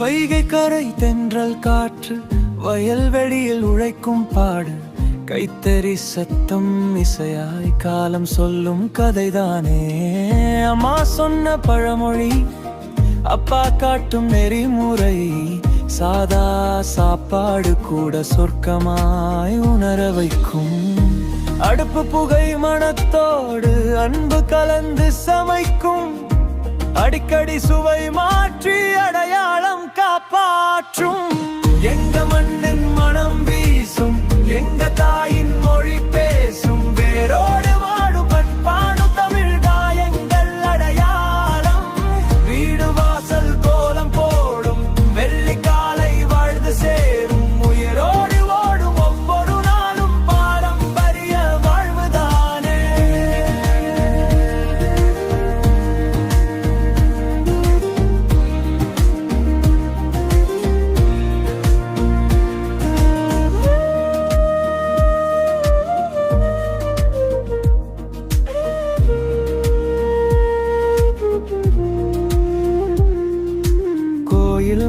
வைகை கரை தென்றல் காற்று வயல்வெளியில் உழைக்கும் பாடு கைத்தறி சத்தம் இசையாய் காலம் சொல்லும் கதைதானே. அம்மா சொன்ன பழமொழி அப்பா காட்டும் நெறிமுறை சாதா சாப்பாடு கூட சொர்க்கமாய் உணர வைக்கும். அடுப்பு புகை மணத்தோடு அன்பு கலந்து சமைக்கும் அடிக்கடி சுவை மாற்றி அடையாளம் காப்பாற்றும். எங்க மண்ணின் மனம் வீசும் எங்க தாயின் மொழி பேசும் வேரோடு வாடும் பண்பாடு தமிழ் காயங்கள் அடையாளம். வீடு வாசல் கோலம் போடும் வெள்ளிக்காலை வாழ்ந்து சேரும் உயிரோடு ஓடும் ஒவ்வொரு நாளும் பாரம்பரிய வாழ்வுதானே.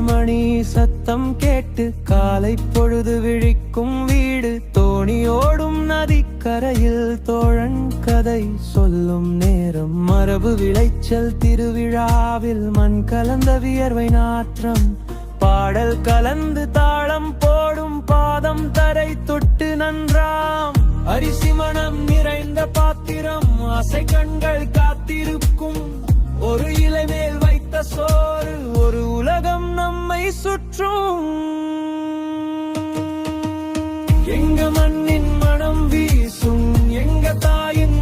மணி சத்தம் கேட்டு காலை பொழுது விழிக்கும் வீடு தோணியோடும் நதிக்கரையில் தோழன் கதை சொல்லும் நேரம். மரபு விளைச்சல் திருவிழாவில் மண் கலந்த வியர்வை நாற்றம் பாடல் கலந்து தாளம் போடும் பாதம் தரை தொட்டு நன்றாம். அரிசி மணம் நிறைந்த பாத்திரம் ஆசை கண்கள் காத்திருக்கும் ஒரு இலை மேல் வைத்த சோறு ஒரு உலகம் நம்மை சுற்றும். எங்க மண்ணின் மனம் வீசும் எங்க தாயின்